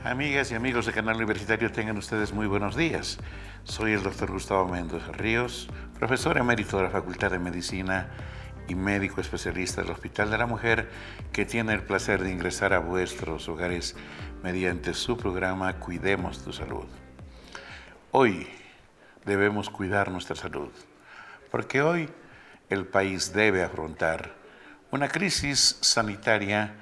Amigas y amigos de Canal Universitario, tengan ustedes muy buenos días. Soy el doctor Gustavo Mendoza Ríos, profesor emérito de la Facultad de Medicina y médico especialista del Hospital de la Mujer, que tiene el placer de ingresar a vuestros hogares mediante su programa Cuidemos tu Salud. Hoy debemos cuidar nuestra salud, porque hoy el país debe afrontar una crisis sanitaria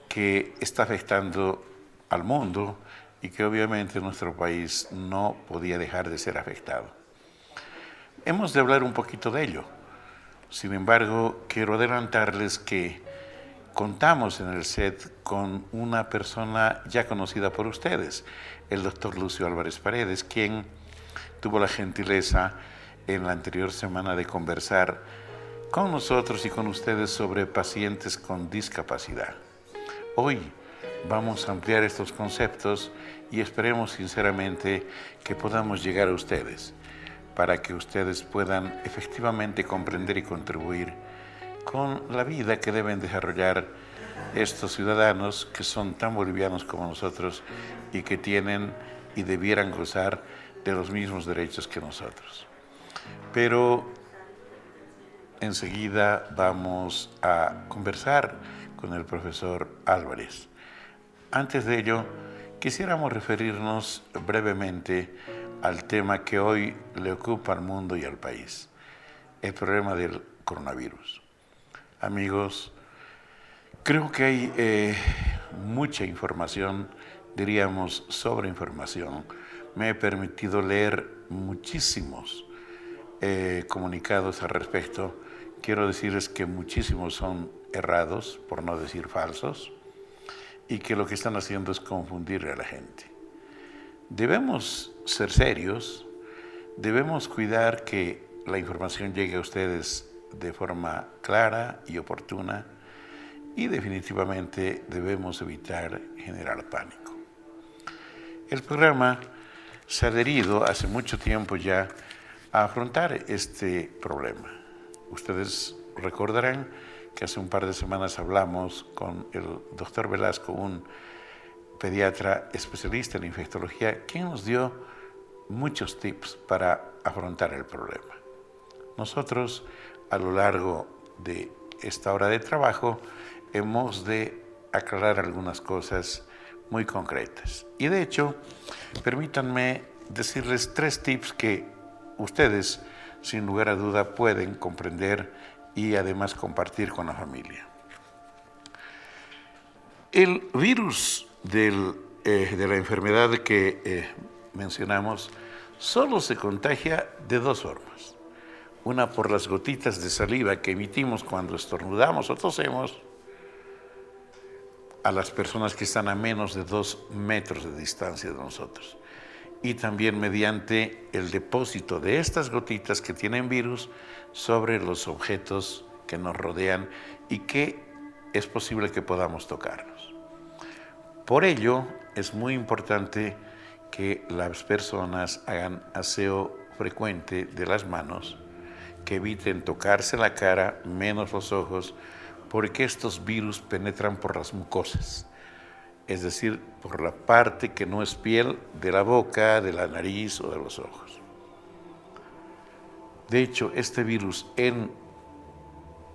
que está afectando al mundo y que obviamente nuestro país no podía dejar de ser afectado. Hemos de hablar un poquito de ello. Sin embargo, quiero adelantarles que contamos en el set con una persona ya conocida por ustedes, el doctor Lucio Álvarez Paredes, quien tuvo la gentileza en la anterior semana de conversar con nosotros y con ustedes sobre pacientes con discapacidad. Hoy vamos a ampliar estos conceptos y esperemos sinceramente que podamos llegar a ustedes para que ustedes puedan efectivamente comprender y contribuir con la vida que deben desarrollar estos ciudadanos que son tan bolivianos como nosotros y que tienen y debieran gozar de los mismos derechos que nosotros. Pero enseguida vamos a conversar con el profesor Álvarez. Antes de ello, quisiéramos referirnos brevemente al tema que hoy le ocupa al mundo y al país, el problema del coronavirus. Amigos, creo que hay mucha información, diríamos sobreinformación. Me he permitido leer muchísimos comunicados al respecto. Quiero decirles que muchísimos son errados, por no decir falsos, y que lo que están haciendo es confundirle a la gente. Debemos ser serios, debemos cuidar que la información llegue a ustedes de forma clara y oportuna y definitivamente debemos evitar generar pánico. El programa se ha adherido hace mucho tiempo ya a afrontar este problema. Ustedes recordarán que hace un par de semanas hablamos con el doctor Velasco, un pediatra especialista en infectología, quien nos dio muchos tips para afrontar el problema. Nosotros, a lo largo de esta hora de trabajo, hemos de aclarar algunas cosas muy concretas. Y de hecho, permítanme decirles 3 tips que ustedes, sin lugar a duda, pueden comprender y además compartir con la familia. El virus de la enfermedad que mencionamos solo se contagia de 2 formas. Una por las gotitas de saliva que emitimos cuando estornudamos o tosemos a las personas que están a menos de 2 metros de distancia de nosotros. Y también mediante el depósito de estas gotitas que tienen virus sobre los objetos que nos rodean y que es posible que podamos tocarlos. Por ello, es muy importante que las personas hagan aseo frecuente de las manos, que eviten tocarse la cara, menos los ojos, porque estos virus penetran por las mucosas, es decir, por la parte que no es piel de la boca, de la nariz o de los ojos. De hecho, este virus en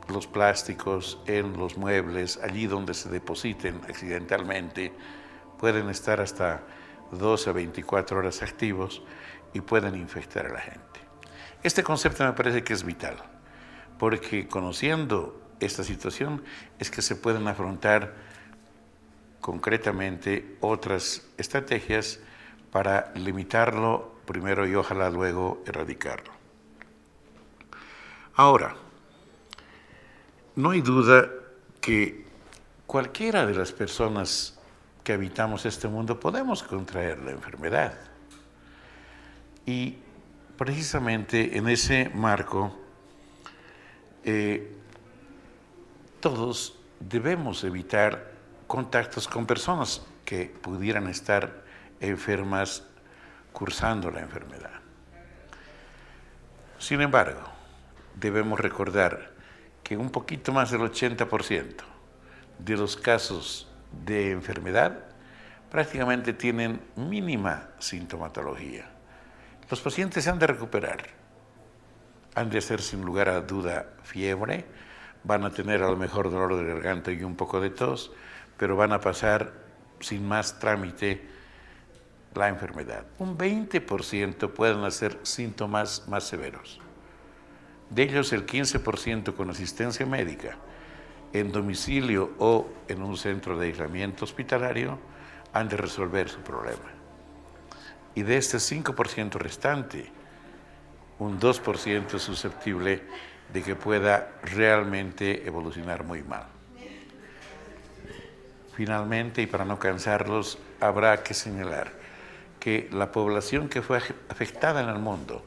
los plásticos, en los muebles, allí donde se depositen accidentalmente, pueden estar hasta 12 a 24 horas activos y pueden infectar a la gente. Este concepto me parece que es vital, porque conociendo esta situación es que se pueden afrontar concretamente otras estrategias para limitarlo primero y ojalá luego erradicarlo. Ahora, no hay duda que cualquiera de las personas que habitamos este mundo podemos contraer la enfermedad. Y precisamente en ese marco, todos debemos evitar contactos con personas que pudieran estar enfermas cursando la enfermedad. Sin embargo, debemos recordar que un poquito más del 80% de los casos de enfermedad prácticamente tienen mínima sintomatología. Los pacientes se han de recuperar, han de hacer sin lugar a duda fiebre, van a tener a lo mejor dolor de garganta y un poco de tos, pero van a pasar sin más trámite la enfermedad. Un 20% pueden hacer síntomas más severos. De ellos el 15% con asistencia médica, en domicilio o en un centro de aislamiento hospitalario, han de resolver su problema. Y de este 5% restante, un 2% es susceptible de que pueda realmente evolucionar muy mal. Finalmente, y para no cansarlos, habrá que señalar que la población que fue afectada en el mundo,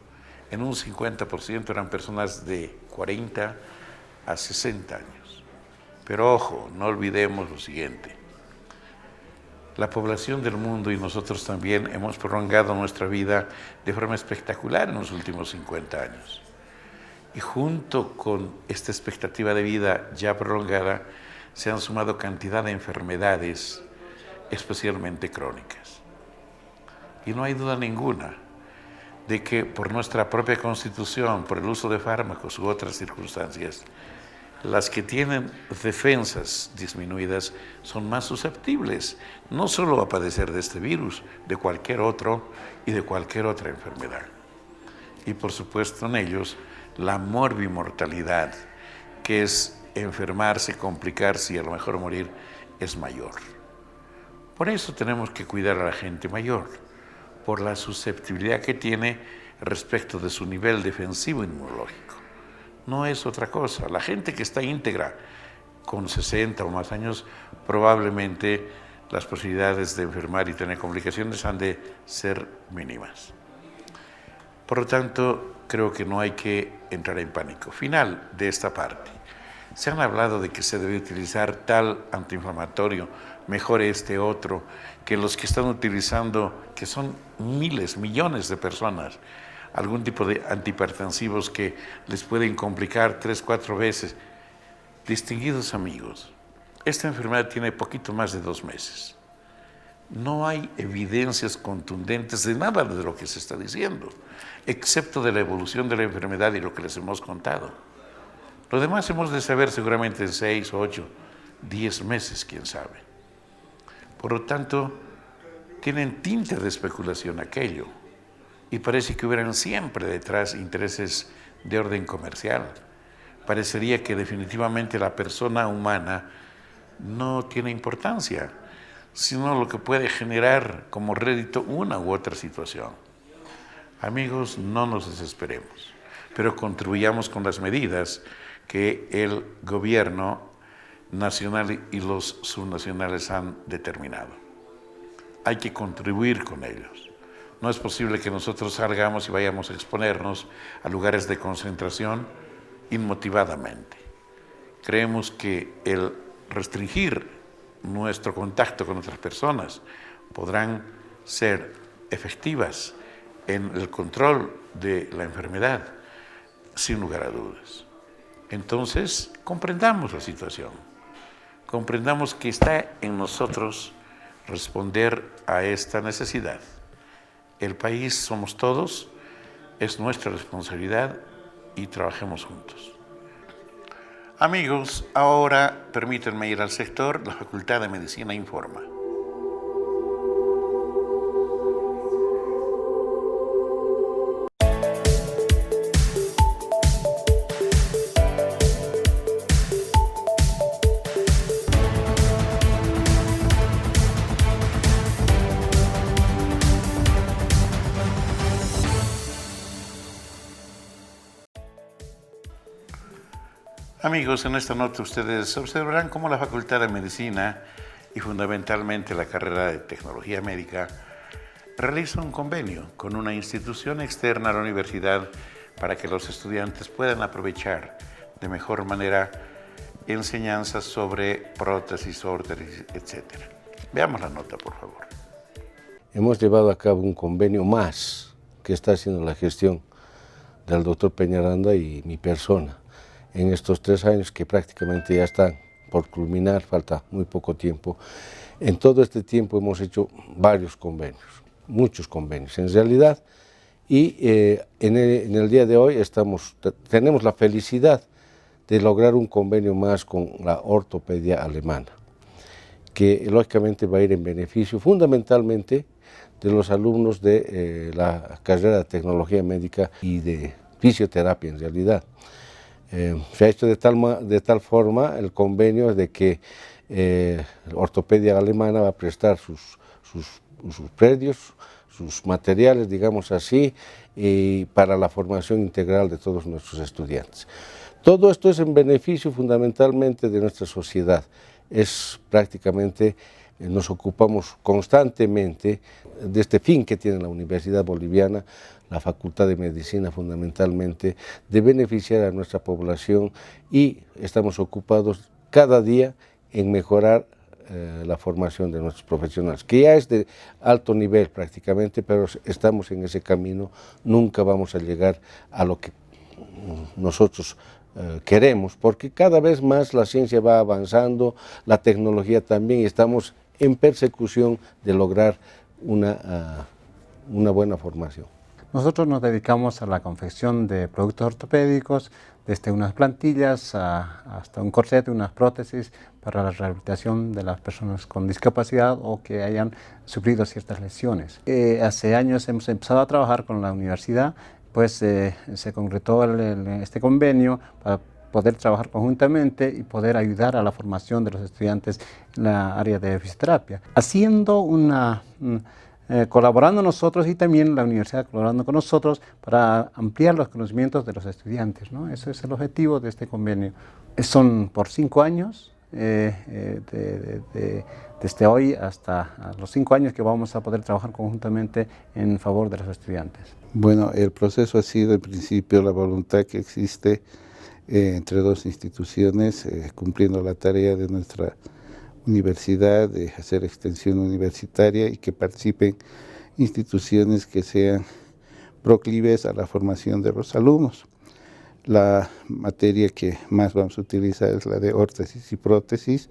en un 50% eran personas de 40 a 60 años. Pero ojo, no olvidemos lo siguiente. La población del mundo y nosotros también hemos prolongado nuestra vida de forma espectacular en los últimos 50 años. Y junto con esta expectativa de vida ya prolongada, se han sumado cantidad de enfermedades, especialmente crónicas. Y no hay duda ninguna de que por nuestra propia constitución, por el uso de fármacos u otras circunstancias, las que tienen defensas disminuidas son más susceptibles, no solo a padecer de este virus, de cualquier otro y de cualquier otra enfermedad. Y por supuesto en ellos, la morbimortalidad, que es enfermarse, complicarse y a lo mejor morir, es mayor. Por eso tenemos que cuidar a la gente mayor, por la susceptibilidad que tiene respecto de su nivel defensivo inmunológico. No es otra cosa. La gente que está íntegra con 60 o más años, probablemente las posibilidades de enfermar y tener complicaciones han de ser mínimas. Por lo tanto, creo que no hay que entrar en pánico. Final de esta parte. Se han hablado de que se debe utilizar tal antiinflamatorio, mejor este otro, que los que están utilizando, que son miles, millones de personas, algún tipo de antihipertensivos que les pueden complicar 3, 4 veces. Distinguidos amigos, esta enfermedad tiene poquito más de 2 meses. No hay evidencias contundentes de nada de lo que se está diciendo, excepto de la evolución de la enfermedad y lo que les hemos contado. Lo demás hemos de saber seguramente en 6, 8, 10 meses, quién sabe. Por lo tanto, tienen tinte de especulación aquello. Y parece que hubieran siempre detrás intereses de orden comercial. Parecería que definitivamente la persona humana no tiene importancia, sino lo que puede generar como rédito una u otra situación. Amigos, no nos desesperemos, pero contribuyamos con las medidas que el gobierno nacional y los subnacionales han determinado. Hay que contribuir con ellos. No es posible que nosotros salgamos y vayamos a exponernos a lugares de concentración inmotivadamente. Creemos que el restringir nuestro contacto con otras personas podrán ser efectivas en el control de la enfermedad, sin lugar a dudas. Entonces, comprendamos la situación. Comprendamos que está en nosotros responder a esta necesidad. El país somos todos, es nuestra responsabilidad y trabajemos juntos. Amigos, ahora permítanme ir al sector. La Facultad de Medicina informa. Amigos, en esta nota ustedes observarán cómo la Facultad de Medicina y fundamentalmente la carrera de Tecnología Médica realiza un convenio con una institución externa a la universidad para que los estudiantes puedan aprovechar de mejor manera enseñanzas sobre prótesis, órtesis, etc. Veamos la nota, por favor. Hemos llevado a cabo un convenio más que está haciendo la gestión del doctor Peñaranda y mi persona en estos 3 años que prácticamente ya están por culminar, falta muy poco tiempo, En todo este tiempo hemos hecho varios convenios, muchos convenios en realidad, y en el día de hoy tenemos la felicidad de lograr un convenio más con la ortopedia alemana, que lógicamente va a ir en beneficio fundamentalmente de los alumnos de la carrera de tecnología médica y de fisioterapia en realidad. Se ha hecho de tal forma el convenio de que la ortopedia alemana va a prestar sus predios, sus materiales, digamos así, y para la formación integral de todos nuestros estudiantes. Todo esto es en beneficio fundamentalmente de nuestra sociedad. Nos ocupamos constantemente de este fin que tiene la Universidad Boliviana, la Facultad de Medicina fundamentalmente, de beneficiar a nuestra población, y estamos ocupados cada día en mejorar la formación de nuestros profesionales, que ya es de alto nivel prácticamente, pero estamos en ese camino. Nunca vamos a llegar a lo que nosotros queremos, porque cada vez más la ciencia va avanzando, la tecnología también, y estamos en persecución de lograr una buena formación. Nosotros nos dedicamos a la confección de productos ortopédicos, desde unas plantillas hasta un corset, unas prótesis para la rehabilitación de las personas con discapacidad o que hayan sufrido ciertas lesiones. Hace años hemos empezado a trabajar con la universidad, pues se concretó este convenio para poder trabajar conjuntamente y poder ayudar a la formación de los estudiantes en la área de fisioterapia, colaborando nosotros y también la universidad colaborando con nosotros para ampliar los conocimientos de los estudiantes, ¿no? Ese es el objetivo de este convenio. Son por 5 años, desde hoy hasta los 5 años que vamos a poder trabajar conjuntamente en favor de los estudiantes. Bueno, el proceso ha sido en principio la voluntad que existe entre dos instituciones, cumpliendo la tarea de nuestra universidad de hacer extensión universitaria y que participen instituciones que sean proclives a la formación de los alumnos. La materia que más vamos a utilizar es la de órtesis y prótesis,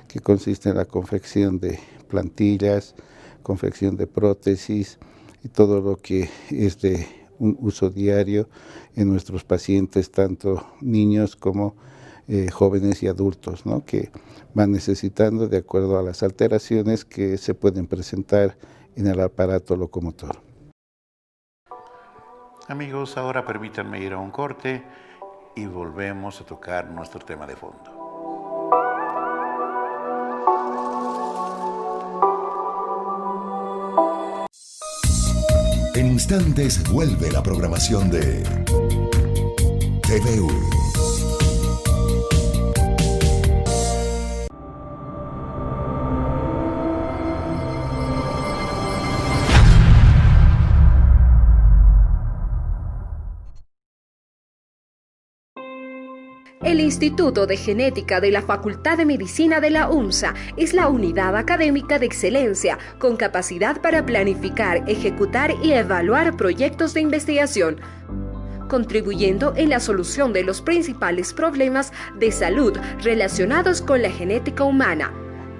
que consiste en la confección de plantillas, confección de prótesis y todo lo que es de un uso diario en nuestros pacientes, tanto niños como jóvenes y adultos, ¿no?, que van necesitando de acuerdo a las alteraciones que se pueden presentar en el aparato locomotor. Amigos, ahora permítanme ir a un corte y volvemos a tocar nuestro tema de fondo. En instantes vuelve la programación de TVU. El Instituto de Genética de la Facultad de Medicina de la UNSA es la unidad académica de excelencia con capacidad para planificar, ejecutar y evaluar proyectos de investigación, contribuyendo en la solución de los principales problemas de salud relacionados con la genética humana.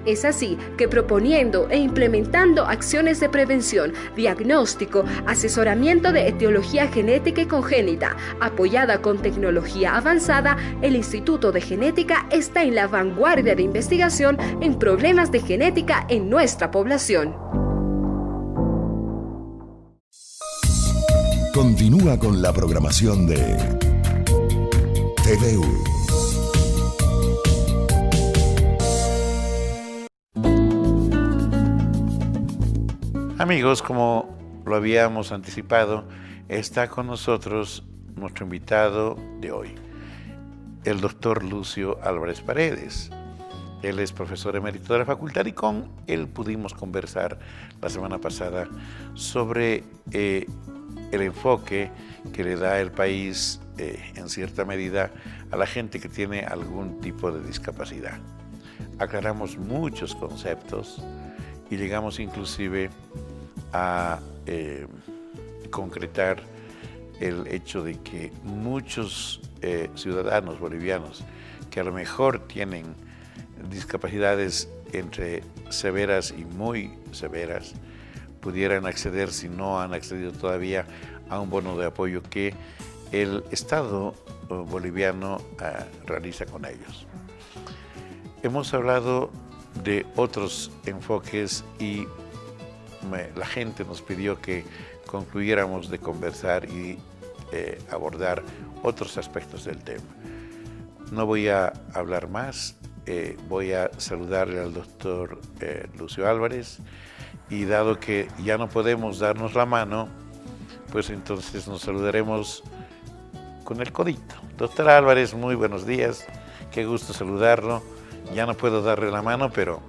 Es así que proponiendo e implementando acciones de prevención, diagnóstico, asesoramiento de etiología genética y congénita, apoyada con tecnología avanzada, el Instituto de Genética está en la vanguardia de investigación en problemas de genética en nuestra población. Continúa con la programación de TVU. Amigos, como lo habíamos anticipado, está con nosotros nuestro invitado de hoy, el doctor Lucio Álvarez Paredes. Él es profesor emérito de la facultad y con él pudimos conversar la semana pasada sobre el enfoque que le da el país, en cierta medida, a la gente que tiene algún tipo de discapacidad. Aclaramos muchos conceptos y llegamos inclusive a concretar el hecho de que muchos ciudadanos bolivianos que a lo mejor tienen discapacidades entre severas y muy severas pudieran acceder, si no han accedido todavía, a un bono de apoyo que el Estado boliviano realiza con ellos. Hemos hablado de otros enfoques y la gente nos pidió que concluyéramos de conversar y abordar otros aspectos del tema. No voy a hablar más, voy a saludarle al doctor Lucio Álvarez, y dado que ya no podemos darnos la mano, pues entonces nos saludaremos con el codito. Doctor Álvarez, muy buenos días, qué gusto saludarlo. Ya no puedo darle la mano, pero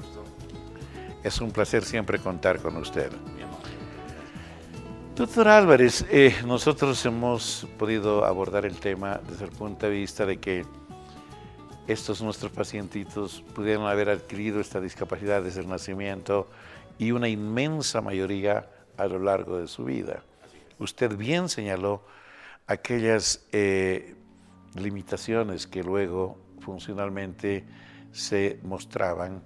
es un placer siempre contar con usted. Doctor Álvarez, nosotros hemos podido abordar el tema desde el punto de vista de que estos nuestros pacientitos pudieron haber adquirido esta discapacidad desde el nacimiento y una inmensa mayoría a lo largo de su vida. Usted bien señaló aquellas limitaciones que luego funcionalmente se mostraban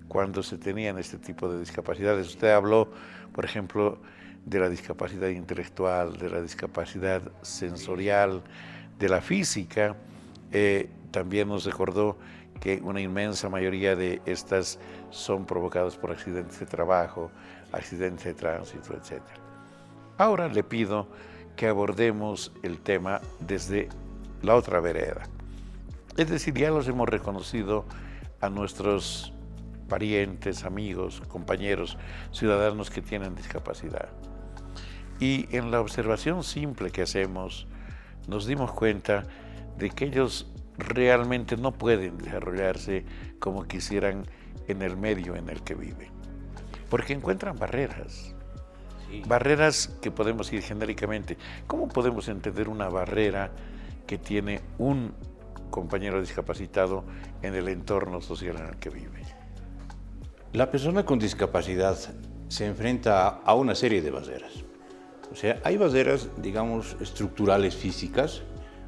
cuando se tenían este tipo de discapacidades. Usted habló, por ejemplo, de la discapacidad intelectual, de la discapacidad sensorial, de la física. También nos recordó que una inmensa mayoría de estas son provocadas por accidentes de trabajo, accidentes de tránsito, etc. Ahora le pido que abordemos el tema desde la otra vereda. Es decir, ya los hemos reconocido a nuestros parientes, amigos, compañeros, ciudadanos que tienen discapacidad. Y en la observación simple que hacemos, nos dimos cuenta de que ellos realmente no pueden desarrollarse como quisieran en el medio en el que viven, porque encuentran barreras. Sí. Barreras que podemos ir genéricamente. ¿Cómo podemos entender una barrera que tiene un compañero discapacitado en el entorno social en el que vive? La persona con discapacidad se enfrenta a una serie de barreras. O sea, hay barreras, digamos, estructurales físicas,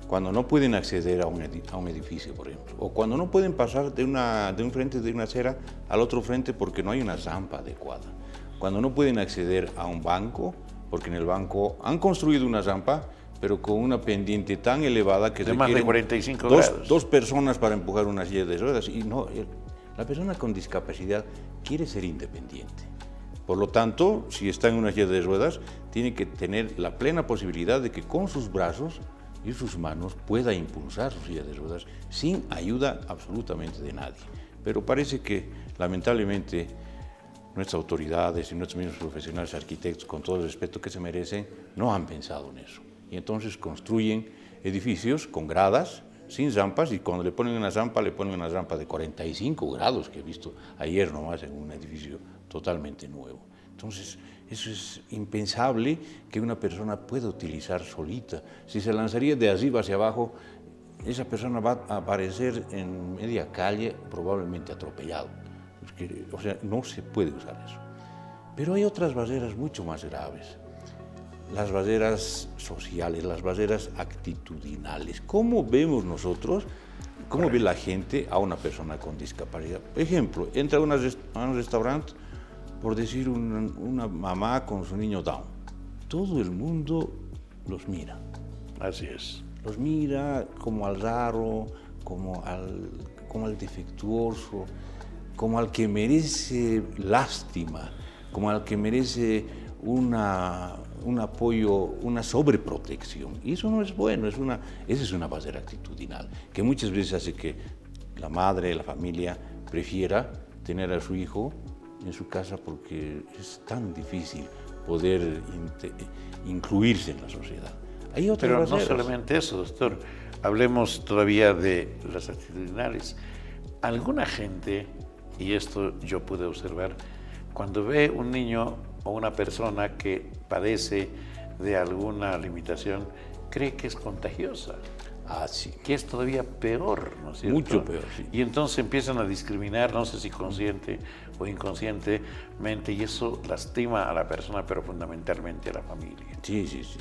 cuando no pueden acceder a un edificio, por ejemplo, o cuando no pueden pasar de un frente de una acera al otro frente porque no hay una rampa adecuada. Cuando no pueden acceder a un banco, porque en el banco han construido una rampa, pero con una pendiente tan elevada que de más de 45 grados. Dos personas para empujar una silla de ruedas. Y no, la persona con discapacidad quiere ser independiente. Por lo tanto, si está en una silla de ruedas, tiene que tener la plena posibilidad de que con sus brazos y sus manos pueda impulsar su silla de ruedas sin ayuda absolutamente de nadie. Pero parece que, lamentablemente, nuestras autoridades y nuestros mismos profesionales arquitectos, con todo el respeto que se merecen, no han pensado en eso. Y entonces construyen edificios con gradas, sin rampas, y cuando le ponen una rampa de 45 grados, que he visto ayer nomás en un edificio totalmente nuevo. Entonces, eso es impensable que una persona pueda utilizar solita. Si se lanzaría de arriba hacia abajo, esa persona va a aparecer en media calle, probablemente atropellado. Porque, o sea, no se puede usar eso. Pero hay otras barreras mucho más graves. Las barreras sociales, las barreras actitudinales. ¿Cómo vemos nosotros, cómo ve la gente a una persona con discapacidad? Por ejemplo, entra a un restaurante, por decir una mamá con su niño Down. Todo el mundo los mira. Así es. Los mira como al raro, como al defectuoso, como al que merece lástima, como al que merece un apoyo, una sobreprotección. Y eso no es bueno, esa es una barrera actitudinal, que muchas veces hace que la madre, la familia, prefiera tener a su hijo en su casa porque es tan difícil poder incluirse en la sociedad. Hay otras Pero barreras. no solamente eso, doctor. Hablemos todavía de las actitudinales. Alguna gente, y esto yo pude observar, cuando ve un niño o una persona que padece de alguna limitación, cree que es contagiosa. Ah, sí. Que es todavía peor, ¿no es cierto? Mucho peor, sí. Y entonces empiezan a discriminar, no sé si consciente o inconscientemente, y eso lastima a la persona, pero fundamentalmente a la familia. Sí, sí, sí.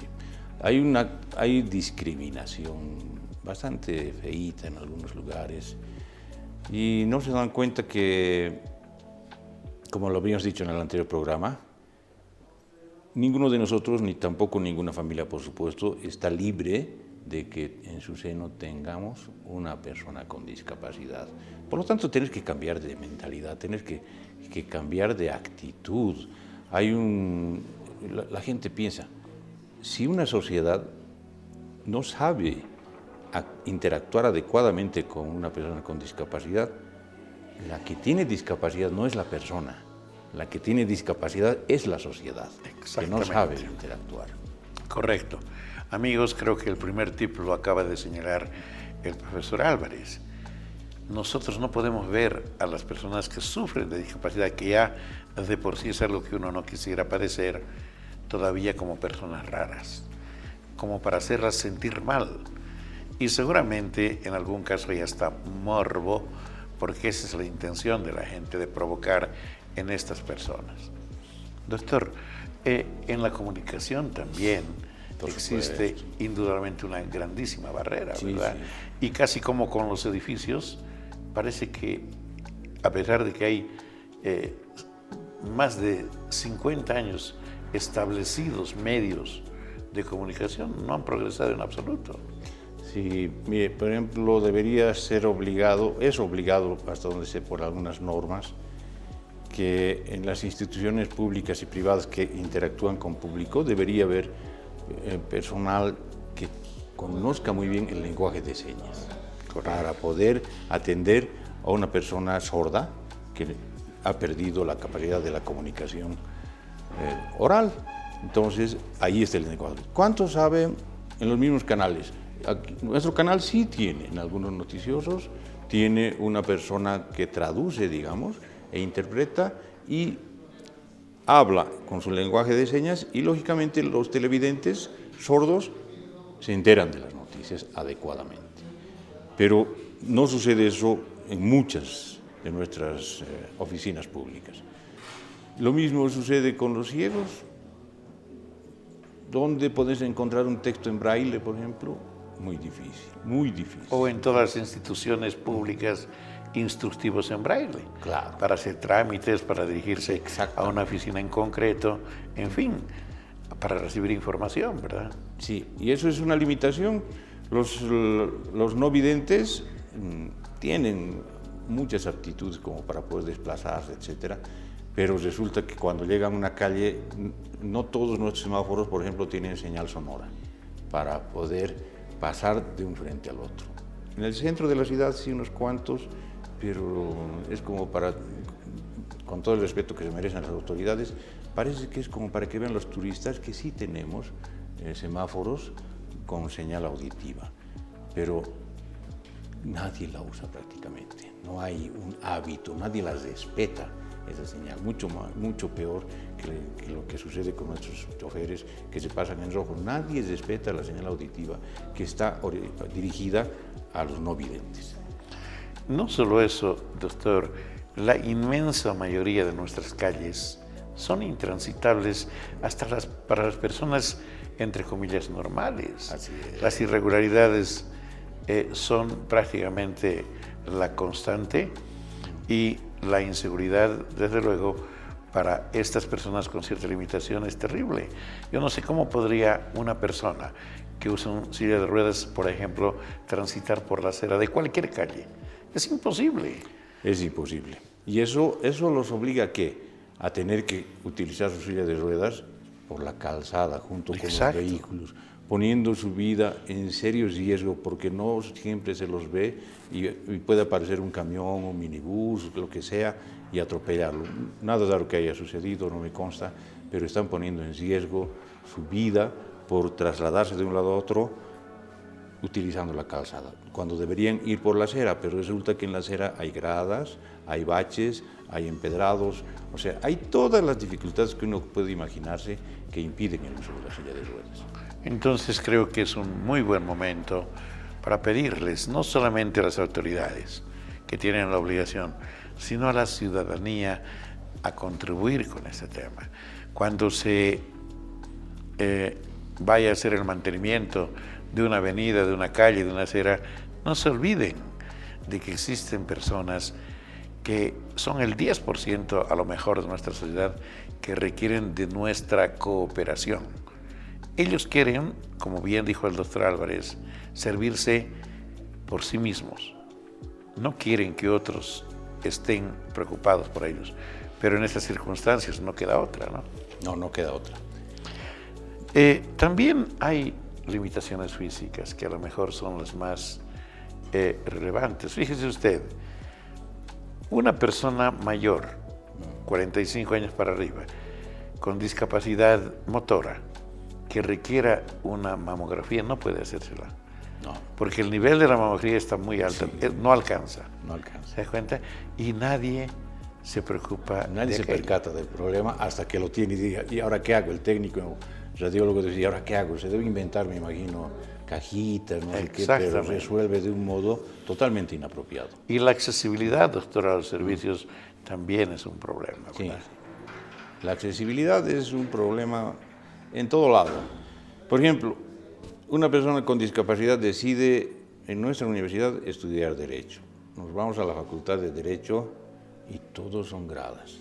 Hay discriminación bastante feíta en algunos lugares y no se dan cuenta que como lo habíamos dicho en el anterior programa, ninguno de nosotros, ni tampoco ninguna familia, por supuesto, está libre de que en su seno tengamos una persona con discapacidad. Por lo tanto, tienes que cambiar de mentalidad, tienes que cambiar de actitud. La gente piensa, si una sociedad no sabe interactuar adecuadamente con una persona con discapacidad, la que tiene discapacidad no es la persona, la que tiene discapacidad es la sociedad, que no sabe interactuar. Correcto. Amigos, creo que el primer tip lo acaba de señalar el profesor Álvarez. Nosotros no podemos ver a las personas que sufren de discapacidad, que ya de por sí es algo que uno no quisiera padecer, todavía como personas raras, como para hacerlas sentir mal. Y seguramente en algún caso ya está morbo, porque esa es la intención de la gente, de provocar en estas personas. Doctor, en la comunicación también existe indudablemente una grandísima barrera, ¿verdad? Sí. Y casi como con los edificios, parece que a pesar de que hay más de 50 años establecidos medios de comunicación, no han progresado en absoluto. Sí, mire, por ejemplo, debería ser obligado, es obligado hasta donde sé por algunas normas, que en las instituciones públicas y privadas que interactúan con público debería haber personal que conozca muy bien el lenguaje de señas para poder atender a una persona sorda que ha perdido la capacidad de la comunicación oral. Entonces, ahí está el lenguaje. ¿Cuántos saben en los mismos canales? Aquí, nuestro canal sí tiene, en algunos noticiosos, tiene una persona que traduce, digamos, e interpreta y habla con su lenguaje de señas y, lógicamente, los televidentes sordos se enteran de las noticias adecuadamente. Pero no sucede eso en muchas de nuestras oficinas públicas. Lo mismo sucede con los ciegos. ¿Dónde puedes encontrar un texto en braille, por ejemplo? Muy difícil, muy difícil. O en todas las instituciones públicas instructivos en braille, claro, para hacer trámites, para dirigirse a una oficina en concreto, en fin, para recibir información, ¿verdad? Sí, y eso es una limitación. Los no videntes tienen muchas aptitudes como para poder desplazarse, etcétera, pero resulta que cuando llegan a una calle, no todos nuestros semáforos, por ejemplo, tienen señal sonora para poder pasar de un frente al otro. En el centro de la ciudad sí unos cuantos, pero es como para, con todo el respeto que se merecen las autoridades, parece que es como para que vean los turistas que sí tenemos semáforos con señal auditiva, pero nadie la usa prácticamente, no hay un hábito, nadie las respeta esa señal, mucho peor que lo que sucede con nuestros choferes que se pasan en rojo. Nadie respeta la señal auditiva que está dirigida a los no videntes. No solo eso, doctor, la inmensa mayoría de nuestras calles son intransitables hasta para las personas, entre comillas, normales. Así es. Las irregularidades son prácticamente la constante y la inseguridad, desde luego, para estas personas con cierta limitación es terrible. Yo no sé cómo podría una persona que usa una silla de ruedas, por ejemplo, transitar por la acera de cualquier calle. Es imposible. Es imposible. Y eso los obliga a tener que utilizar su silla de ruedas por la calzada junto con los vehículos, poniendo su vida en serio riesgo porque no siempre se los ve y puede aparecer un camión, un minibús, lo que sea, y atropellarlo. Nada de lo que haya sucedido, no me consta, pero están poniendo en riesgo su vida por trasladarse de un lado a otro utilizando la calzada, cuando deberían ir por la acera, pero resulta que en la acera hay gradas, hay baches, hay empedrados, o sea, hay todas las dificultades que uno puede imaginarse que impiden el uso de la silla de ruedas. Entonces creo que es un muy buen momento para pedirles, no solamente a las autoridades que tienen la obligación, sino a la ciudadanía a contribuir con este tema. Cuando se vaya a hacer el mantenimiento de una avenida, de una calle, de una acera, no se olviden de que existen personas que son el 10% a lo mejor de nuestra sociedad que requieren de nuestra cooperación. Ellos quieren, como bien dijo el doctor Álvarez, servirse por sí mismos. No quieren que otros estén preocupados por ellos, pero en estas circunstancias no queda otra, ¿no? No queda otra. También hay limitaciones físicas que a lo mejor son las más relevantes. Fíjese usted, una persona mayor, 45 años para arriba, con discapacidad motora, que requiera una mamografía, no puede hacérsela. No. Porque el nivel de la mamografía está muy alto, Sí. no alcanza. No alcanza. ¿Se da cuenta? Y nadie se preocupa. Nadie se percata del problema hasta que lo tiene y diga, ¿y ahora qué hago? El técnico radiólogo decía, ¿y ahora qué hago? Se debe inventar, me imagino, cajitas, no sé qué, pero resuelve de un modo totalmente inapropiado. Y la accesibilidad, doctor, a los servicios también es un problema, Sí. ¿verdad? La accesibilidad es un problema en todo lado. Por ejemplo, una persona con discapacidad decide en nuestra universidad estudiar Derecho. Nos vamos a la Facultad de Derecho y todos son gradas.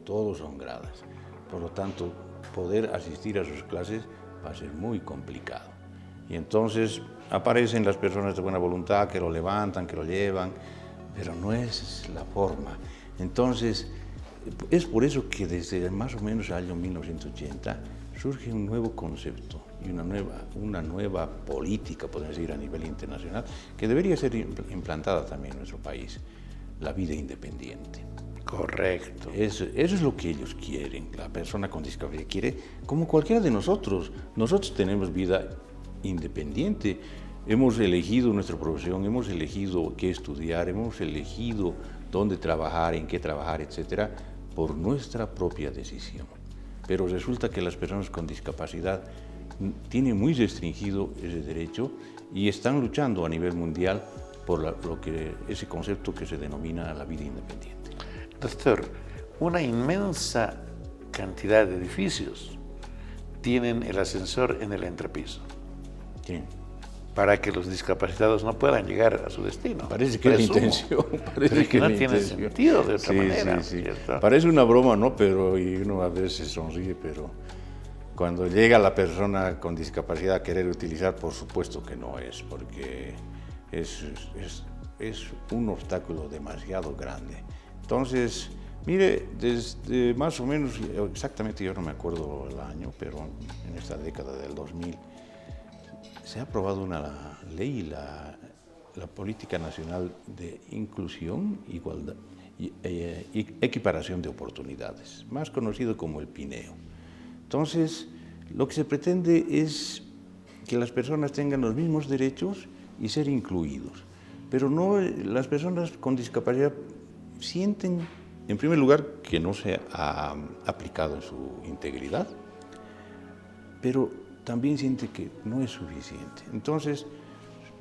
Por lo tanto, poder asistir a sus clases va a ser muy complicado. Y entonces aparecen las personas de buena voluntad que lo levantan, que lo llevan, pero no es la forma. Entonces, es por eso que desde más o menos el año 1980 surge un nuevo concepto y una nueva política, podemos decir, a nivel internacional, que debería ser implantada también en nuestro país, la vida independiente. Correcto. Eso es lo que ellos quieren. La persona con discapacidad quiere, como cualquiera de nosotros. Nosotros tenemos vida independiente. Hemos elegido nuestra profesión, hemos elegido qué estudiar, hemos elegido dónde trabajar, en qué trabajar, etcétera, por nuestra propia decisión. Pero resulta que las personas con discapacidad tienen muy restringido ese derecho y están luchando a nivel mundial por ese concepto que se denomina la vida independiente. Doctor, una inmensa cantidad de edificios tienen el ascensor en el entrepiso. Sí. Para que los discapacitados no puedan llegar a su destino. Parece que es la intención. Parece que no tiene sentido de otra manera. Sí. ¿Cierto? Parece una broma, ¿no? Pero y uno a veces sonríe, pero cuando llega la persona con discapacidad a querer utilizar, por supuesto que no es, porque es un obstáculo demasiado grande. Entonces, mire, desde más o menos, exactamente yo no me acuerdo el año, pero en esta década del 2000, se ha aprobado una ley, la Política Nacional de Inclusión, Igualdad y Equiparación de Oportunidades, más conocido como el PINEO. Entonces, lo que se pretende es que las personas tengan los mismos derechos y ser incluidos, pero no las personas con discapacidad sienten, en primer lugar, que no se ha aplicado en su integridad, pero también siente que no es suficiente. Entonces,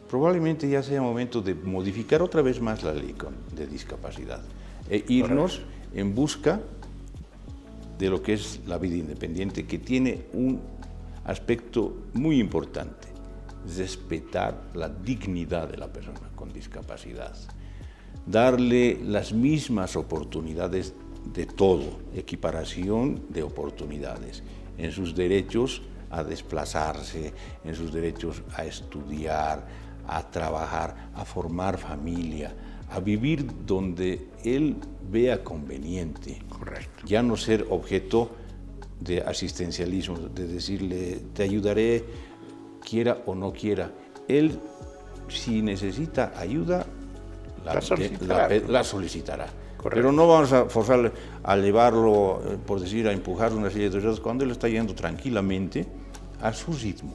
probablemente ya sea momento de modificar otra vez más la ley de discapacidad e irnos en busca de lo que es la vida independiente, que tiene un aspecto muy importante: respetar la dignidad de la persona con discapacidad, darle las mismas oportunidades de todo, equiparación de oportunidades en sus derechos a desplazarse, en sus derechos a estudiar, a trabajar, a formar familia, a vivir donde él vea conveniente. Correcto. Ya no ser objeto de asistencialismo, de decirle, te ayudaré, quiera o no quiera. Él, si necesita ayuda, la solicitará. Correcto. Pero no vamos a forzarle a llevarlo, por decir, a empujar una silla de ruedas cuando él está yendo tranquilamente a su ritmo.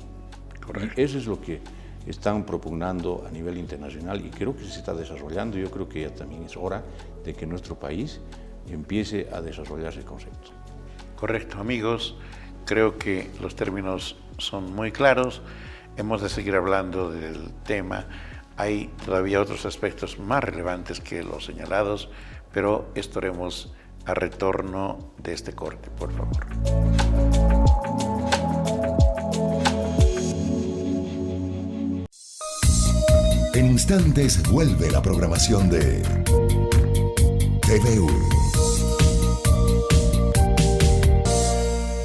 Correcto. Y eso es lo que están propugnando a nivel internacional y creo que se está desarrollando. Yo creo que ya también es hora de que nuestro país empiece a desarrollar ese concepto. Correcto, amigos. Creo que los términos son muy claros. Hemos de seguir hablando del tema. Hay todavía otros aspectos más relevantes que los señalados, pero estaremos a retorno de este corte, por favor. En instantes vuelve la programación de TVU.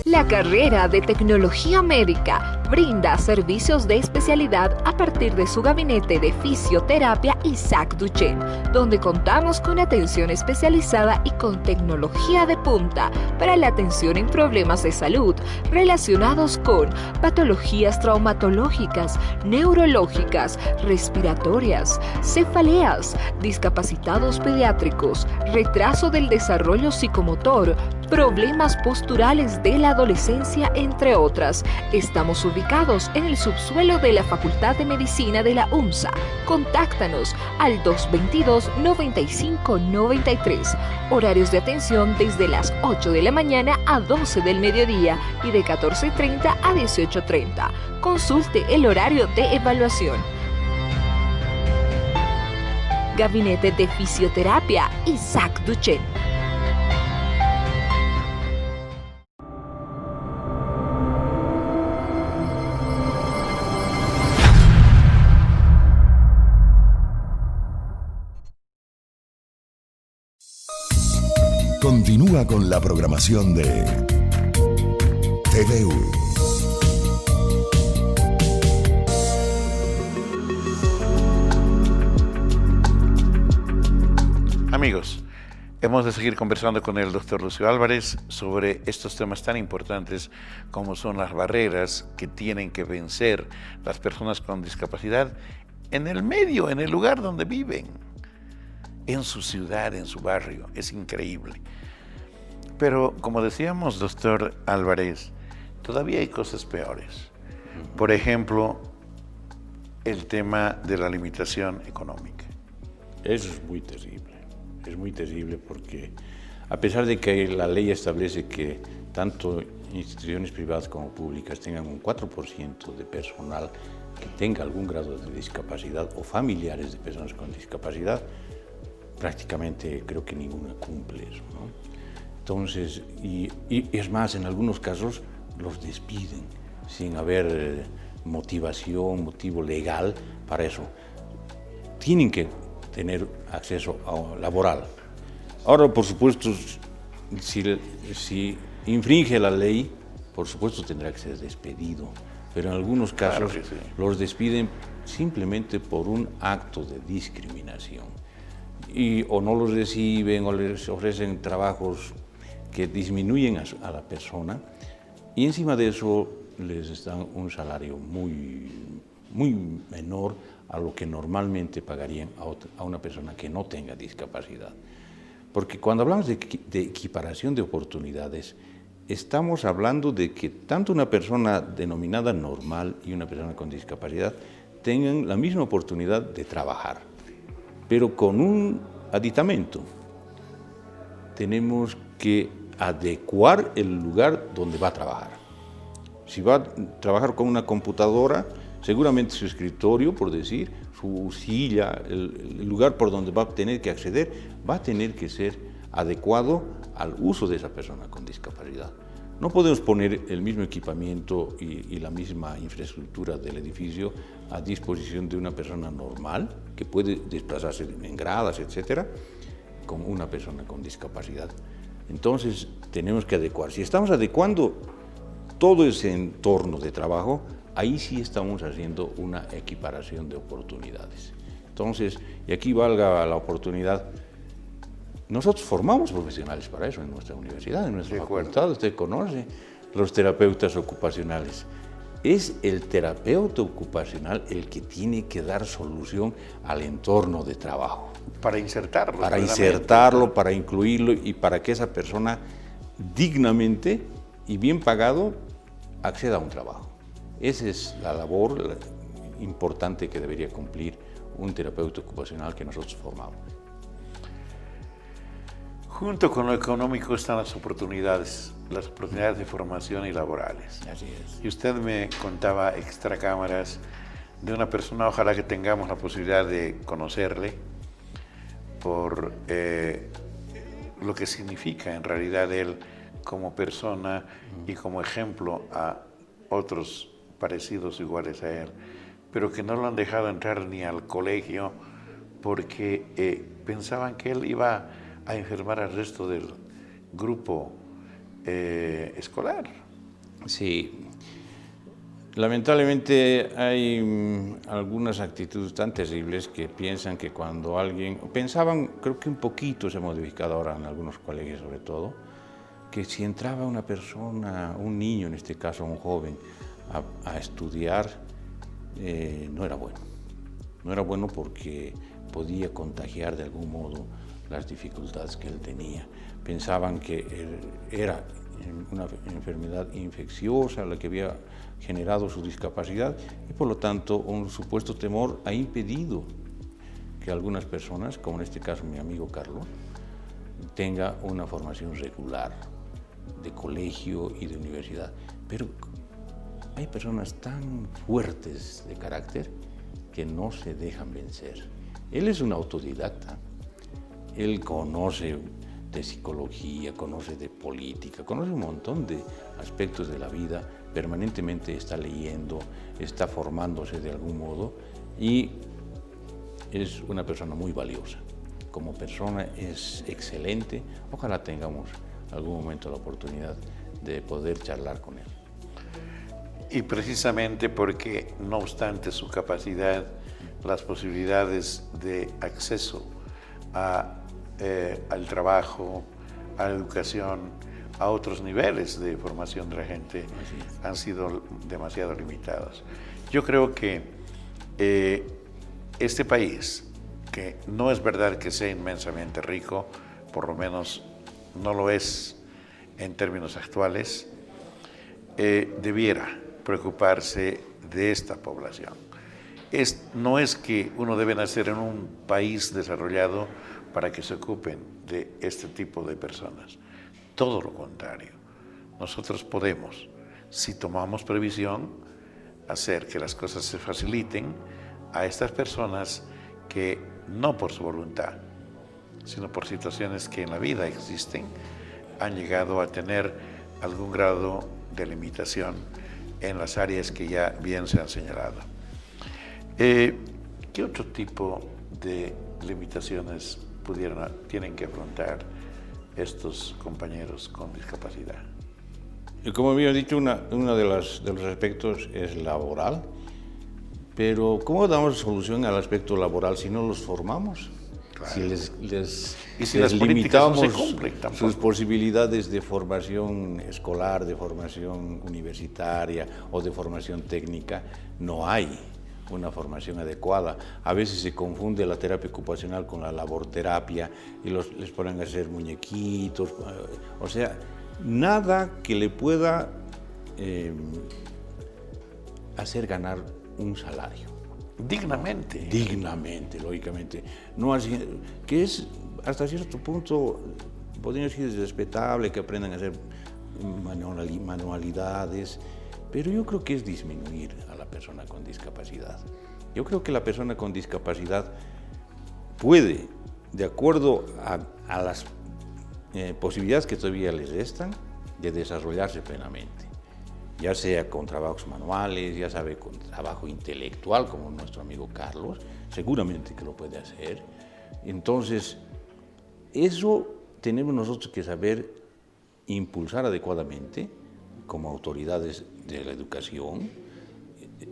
La carrera de Tecnología Médica brinda servicios de especialidad a partir de su gabinete de fisioterapia Isaac Duchenne, donde contamos con atención especializada y con tecnología de punta para la atención en problemas de salud relacionados con patologías traumatológicas, neurológicas, respiratorias, cefaleas, discapacitados pediátricos, retraso del desarrollo psicomotor, problemas posturales de la adolescencia, entre otras. Estamos ubicados en el subsuelo de la Facultad de Medicina de la UNSA. Contáctanos al 222-9593. Horarios de atención desde las 8 de la mañana a 12 del mediodía y de 14:30 a 18:30. Consulte el horario de evaluación. Gabinete de Fisioterapia Isaac Duchenne. Continúa con la programación de TVU. Amigos, hemos de seguir conversando con el doctor Lucio Álvarez sobre estos temas tan importantes como son las barreras que tienen que vencer las personas con discapacidad en el medio, en el lugar donde viven, en su ciudad, en su barrio. Es increíble. Pero, como decíamos, doctor Álvarez, todavía hay cosas peores. Por ejemplo, el tema de la limitación económica. Eso es muy terrible porque a pesar de que la ley establece que tanto instituciones privadas como públicas tengan un 4% de personal que tenga algún grado de discapacidad o familiares de personas con discapacidad, prácticamente creo que ninguna cumple eso, ¿no? Entonces, y es más, en algunos casos los despiden sin haber motivo legal para eso. Tienen que tener acceso laboral. Ahora, por supuesto, si infringe la ley, por supuesto tendrá que ser despedido, pero en algunos casos Claro que sí. los despiden simplemente por un acto de discriminación. O no los reciben o les ofrecen trabajos que disminuyen a la persona, y encima de eso les dan un salario muy menor a lo que normalmente pagarían a una persona que no tenga discapacidad. Porque cuando hablamos de equiparación de oportunidades, estamos hablando de que tanto una persona denominada normal y una persona con discapacidad tengan la misma oportunidad de trabajar, pero con un aditamento. Tenemos que adecuar el lugar donde va a trabajar. Si va a trabajar con una computadora, seguramente su escritorio, por decir, su silla, el lugar por donde va a tener que acceder, va a tener que ser adecuado al uso de esa persona con discapacidad. No podemos poner el mismo equipamiento y la misma infraestructura del edificio a disposición de una persona normal, que puede desplazarse en gradas, etcétera, con una persona con discapacidad. Entonces, tenemos que adecuar. Si estamos adecuando todo ese entorno de trabajo, ahí sí estamos haciendo una equiparación de oportunidades. Entonces, y aquí valga la oportunidad, nosotros formamos profesionales para eso en nuestra universidad, en nuestra facultad. Usted conoce los terapeutas ocupacionales. Es el terapeuta ocupacional el que tiene que dar solución al entorno de trabajo. Para insertarlo. Para insertarlo, para incluirlo y para que esa persona dignamente y bien pagado acceda a un trabajo. Esa es la labor importante que debería cumplir un terapeuta ocupacional que nosotros formamos. Junto con lo económico están las oportunidades de formación y laborales. Así es. Y usted me contaba extra cámaras de una persona, ojalá que tengamos la posibilidad de conocerle, por lo que significa en realidad él como persona y como ejemplo a otros parecidos iguales a él, pero que no lo han dejado entrar ni al colegio porque pensaban que él iba a enfermar al resto del grupo escolar. Sí, lamentablemente hay algunas actitudes tan terribles que piensan que cuando pensaban, creo que un poquito se ha modificado ahora en algunos colegios sobre todo, que si entraba una persona, un niño en este caso, un joven, a estudiar, no era bueno. No era bueno porque podía contagiar de algún modo las dificultades que él tenía. Pensaban que era una enfermedad infecciosa la que había generado su discapacidad y por lo tanto un supuesto temor ha impedido que algunas personas, como en este caso mi amigo Carlos, tenga una formación regular de colegio y de universidad. Pero hay personas tan fuertes de carácter que no se dejan vencer. Él es un autodidacta, él conoce de psicología, conoce de política, conoce un montón de aspectos de la vida, permanentemente está leyendo, está formándose de algún modo y es una persona muy valiosa. Como persona es excelente, ojalá tengamos algún momento la oportunidad de poder charlar con él. Y precisamente porque, no obstante su capacidad, las posibilidades de acceso al trabajo, a la educación, a otros niveles de formación de la gente han sido demasiado limitadas. Yo creo que este país, que no es verdad que sea inmensamente rico, por lo menos no lo es en términos actuales, debiera preocuparse de esta población. No es que uno debe nacer en un país desarrollado para que se ocupen de este tipo de personas. Todo lo contrario. Nosotros podemos, si tomamos previsión, hacer que las cosas se faciliten a estas personas que no por su voluntad, sino por situaciones que en la vida existen, han llegado a tener algún grado de limitación en las áreas que ya bien se han señalado. ¿Qué otro tipo de limitaciones tienen que afrontar estos compañeros con discapacidad? Como había dicho, uno de los aspectos es laboral, pero ¿cómo damos solución al aspecto laboral si no los formamos? Claro. Si les limitamos no sus posibilidades de formación escolar, de formación universitaria o de formación técnica, no hay una formación adecuada. A veces se confunde la terapia ocupacional con la laborterapia y les ponen a hacer muñequitos, o sea, nada que le pueda hacer ganar un salario. Dignamente. Dignamente, lógicamente. No así, que es hasta cierto punto, podría ser respetable que aprendan a hacer manualidades, pero yo creo que es disminuir a la persona con discapacidad. Yo creo que la persona con discapacidad puede, de acuerdo a las posibilidades que todavía les restan, de desarrollarse plenamente, ya sea con trabajos manuales, ya sea con trabajo intelectual, como nuestro amigo Carlos, seguramente que lo puede hacer. Entonces, eso tenemos nosotros que saber impulsar adecuadamente como autoridades de la educación.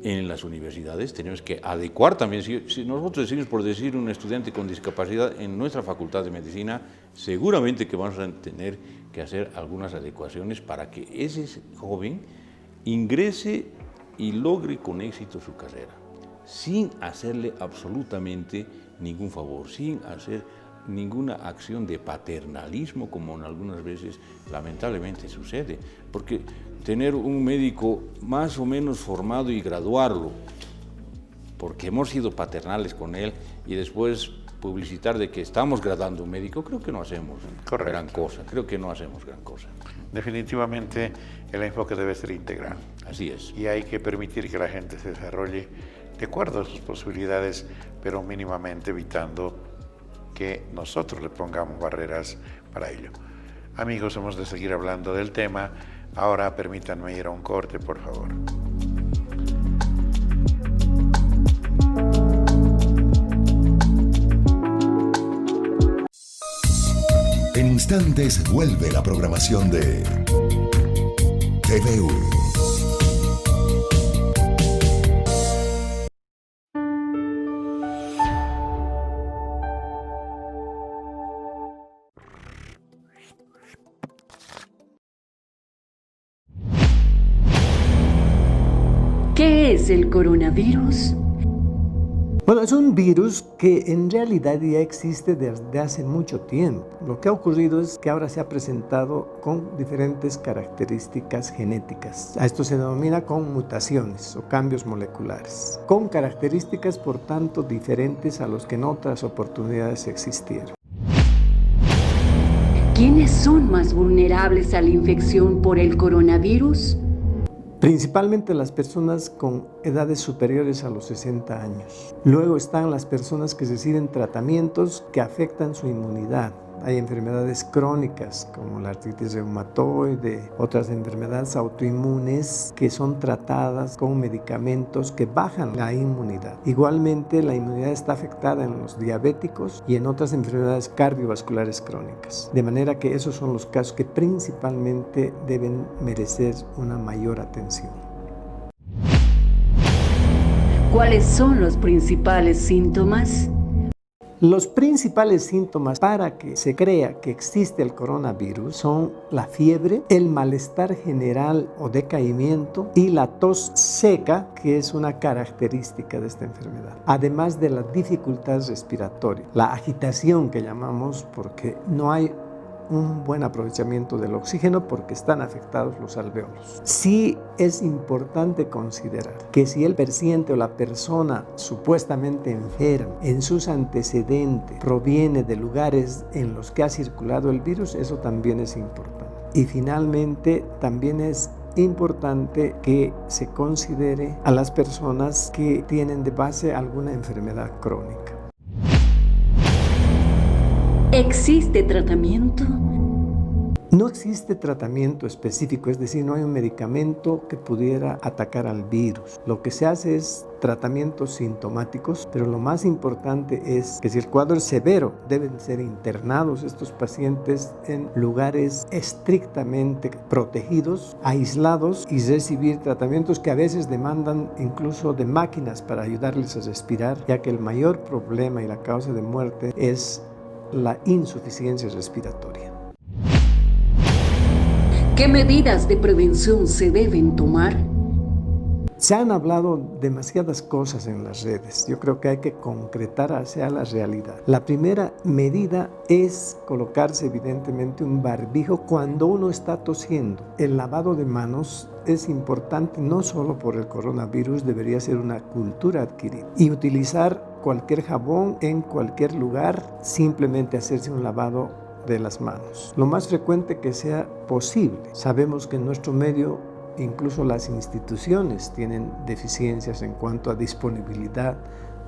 En las universidades tenemos que adecuar también, si nosotros decimos, por decir, un estudiante con discapacidad en nuestra facultad de medicina, seguramente que vamos a tener que hacer algunas adecuaciones para que ese joven ingrese y logre con éxito su carrera, sin hacerle absolutamente ningún favor, sin hacer ninguna acción de paternalismo, como en algunas veces lamentablemente sucede, porque tener un médico más o menos formado y graduarlo, porque hemos sido paternales con él, y después publicitar de que estamos graduando un médico, creo que no hacemos gran cosa, Definitivamente el enfoque debe ser integral. Así es. Y hay que permitir que la gente se desarrolle de acuerdo a sus posibilidades, pero mínimamente evitando que nosotros le pongamos barreras para ello. Amigos, hemos de seguir hablando del tema. Ahora permítanme ir a un corte, por favor. En instantes vuelve la programación de TVU. ¿Qué es el coronavirus? Bueno, es un virus que en realidad ya existe desde hace mucho tiempo. Lo que ha ocurrido es que ahora se ha presentado con diferentes características genéticas. A esto se denomina con mutaciones o cambios moleculares, con características por tanto diferentes a los que en otras oportunidades existieron. ¿Quiénes son más vulnerables a la infección por el coronavirus? Principalmente las personas con edades superiores a los 60 años. Luego están las personas que reciben tratamientos que afectan su inmunidad. Hay enfermedades crónicas como la artritis reumatoide, otras enfermedades autoinmunes que son tratadas con medicamentos que bajan la inmunidad. Igualmente, la inmunidad está afectada en los diabéticos y en otras enfermedades cardiovasculares crónicas. De manera que esos son los casos que principalmente deben merecer una mayor atención. ¿Cuáles son los principales síntomas? Los principales síntomas para que se crea que existe el coronavirus son la fiebre, el malestar general o decaimiento y la tos seca, que es una característica de esta enfermedad. Además de la dificultad respiratoria, la agitación que llamamos, porque no hay un buen aprovechamiento del oxígeno porque están afectados los alvéolos. Sí es importante considerar que si el paciente o la persona supuestamente enferma en sus antecedentes proviene de lugares en los que ha circulado el virus, eso también es importante. Y finalmente también es importante que se considere a las personas que tienen de base alguna enfermedad crónica. ¿Existe tratamiento? No existe tratamiento específico, es decir, no hay un medicamento que pudiera atacar al virus. Lo que se hace es tratamientos sintomáticos, pero lo más importante es que si el cuadro es severo, deben ser internados estos pacientes en lugares estrictamente protegidos, aislados y recibir tratamientos que a veces demandan incluso de máquinas para ayudarles a respirar, ya que el mayor problema y la causa de muerte es la insuficiencia respiratoria. ¿Qué medidas de prevención se deben tomar? Se han hablado demasiadas cosas en las redes. Yo creo que hay que concretar hacia la realidad. La primera medida es colocarse evidentemente un barbijo cuando uno está tosiendo. El lavado de manos es importante no solo por el coronavirus, debería ser una cultura adquirida. Y utilizar cualquier jabón en cualquier lugar, simplemente hacerse un lavado de las manos, lo más frecuente que sea posible. Sabemos que en nuestro medio incluso las instituciones tienen deficiencias en cuanto a disponibilidad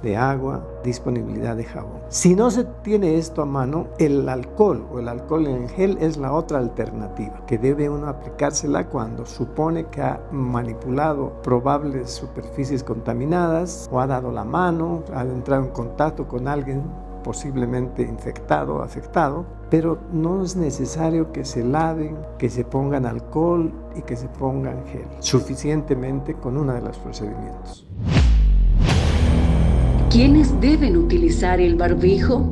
de agua, disponibilidad de jabón. Si no se tiene esto a mano, el alcohol o el alcohol en gel es la otra alternativa, que debe uno aplicársela cuando supone que ha manipulado probables superficies contaminadas o ha dado la mano, ha entrado en contacto con alguien posiblemente infectado o afectado, pero no es necesario que se laven, que se pongan alcohol y que se pongan gel. Suficientemente con uno de los procedimientos. ¿Quiénes deben utilizar el barbijo?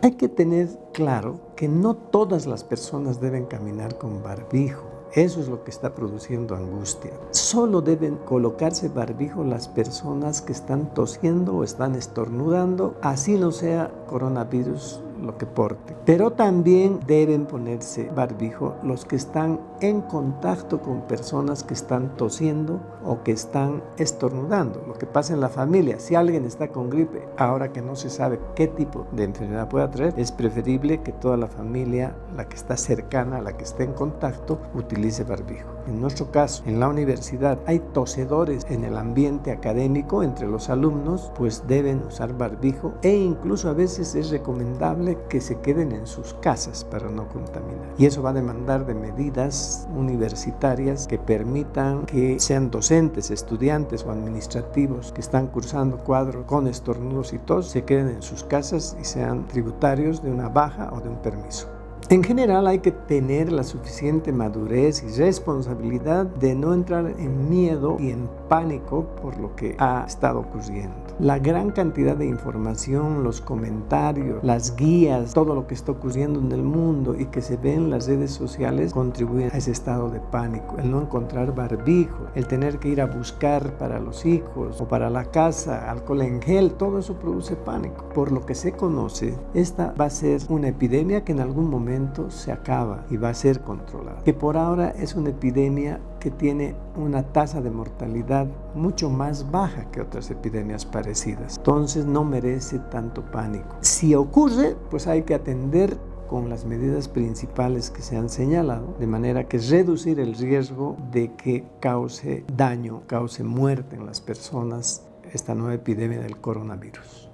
Hay que tener claro que no todas las personas deben caminar con barbijo. Eso es lo que está produciendo angustia. Solo deben colocarse barbijo las personas que están tosiendo o están estornudando, así no sea coronavirus lo que porte. Pero también deben ponerse barbijo los que están en contacto con personas que están tosiendo o que están estornudando. Lo que pasa en la familia, si alguien está con gripe, ahora que no se sabe qué tipo de enfermedad puede traer, es preferible que toda la familia, la que está cercana, la que esté en contacto, utilice barbijo. En nuestro caso, en la universidad hay tosedores en el ambiente académico entre los alumnos, pues deben usar barbijo e incluso a veces es recomendable recomendable que se queden en sus casas para no contaminar. Y eso va a demandar de medidas universitarias que permitan que sean docentes, estudiantes o administrativos que están cursando cuadros con estornudos y tos, se queden en sus casas y sean tributarios de una baja o de un permiso. En general hay que tener la suficiente madurez y responsabilidad de no entrar en miedo y en pánico por lo que ha estado ocurriendo. La gran cantidad de información, los comentarios, las guías, todo lo que está ocurriendo en el mundo y que se ve en las redes sociales contribuyen a ese estado de pánico. El no encontrar barbijo, el tener que ir a buscar para los hijos o para la casa alcohol en gel, todo eso produce pánico. Por lo que se conoce, esta va a ser una epidemia que en algún momento se acaba y va a ser controlada. Que por ahora es una epidemia que tiene una tasa de mortalidad mucho más baja que otras epidemias parecidas. Entonces no merece tanto pánico. Si ocurre, pues hay que atender con las medidas principales que se han señalado, de manera que reducir el riesgo de que cause daño, cause muerte en las personas esta nueva epidemia del coronavirus.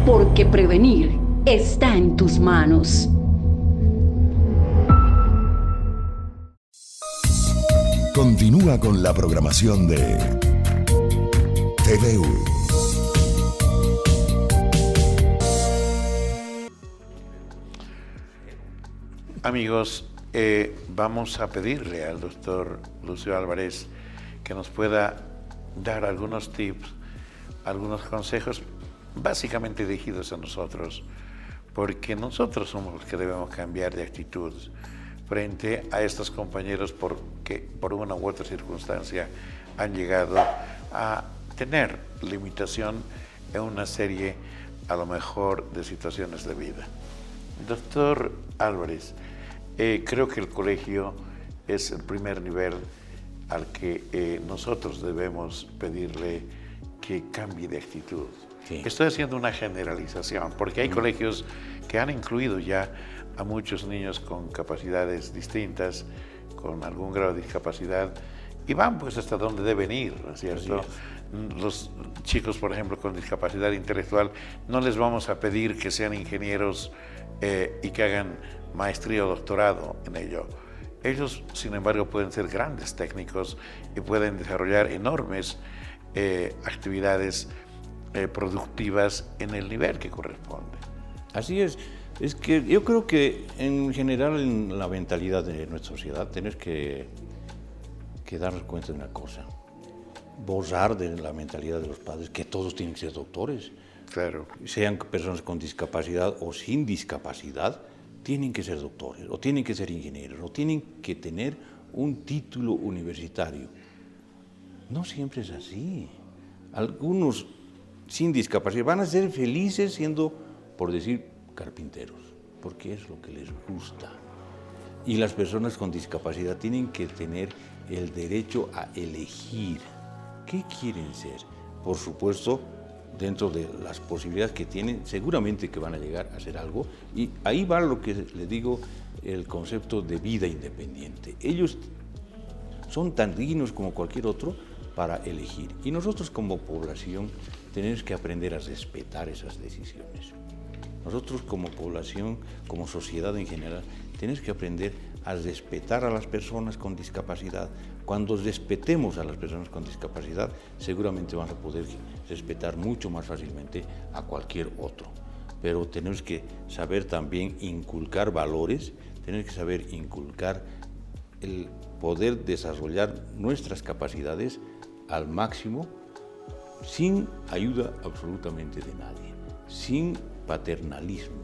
Porque prevenir está en tus manos. Continúa con la programación de TVU. Amigos, vamos a pedirle al doctor Lucio Álvarez que nos pueda dar algunos tips, algunos consejos básicamente dirigidos a nosotros, porque nosotros somos los que debemos cambiar de actitud frente a estos compañeros que por una u otra circunstancia han llegado a tener limitación en una serie, a lo mejor, de situaciones de vida. Doctor Álvarez, creo que el colegio es el primer nivel al que nosotros debemos pedirle que cambie de actitud. Sí. Estoy haciendo una generalización, porque hay colegios que han incluido ya a muchos niños con capacidades distintas, con algún grado de discapacidad, y van pues hasta donde deben ir, ¿no es cierto? Los chicos, por ejemplo, con discapacidad intelectual, no les vamos a pedir que sean ingenieros y que hagan maestría o doctorado en ello. Ellos, sin embargo, pueden ser grandes técnicos y pueden desarrollar enormes actividades productivas en el nivel que corresponde. Así es. Es que yo creo que en general en la mentalidad de nuestra sociedad tenemos que darnos cuenta de una cosa, borrar de la mentalidad de los padres que todos tienen que ser doctores. Claro. Sean personas con discapacidad o sin discapacidad, tienen que ser doctores, o tienen que ser ingenieros, o tienen que tener un título universitario. No siempre es así. Algunos sin discapacidad van a ser felices siendo, por decir, carpinteros, porque es lo que les gusta. Y las personas con discapacidad tienen que tener el derecho a elegir qué quieren ser. Por supuesto, dentro de las posibilidades que tienen, seguramente que van a llegar a hacer algo. Y ahí va lo que les digo, el concepto de vida independiente. Ellos son tan dignos como cualquier otro para elegir. Y nosotros como población tenemos que aprender a respetar esas decisiones. Nosotros como población, como sociedad en general, tenemos que aprender a respetar a las personas con discapacidad. Cuando respetemos a las personas con discapacidad, seguramente van a poder respetar mucho más fácilmente a cualquier otro. Pero tenemos que saber también inculcar valores, tenemos que saber inculcar el poder desarrollar nuestras capacidades al máximo, sin ayuda absolutamente de nadie, sin paternalismo,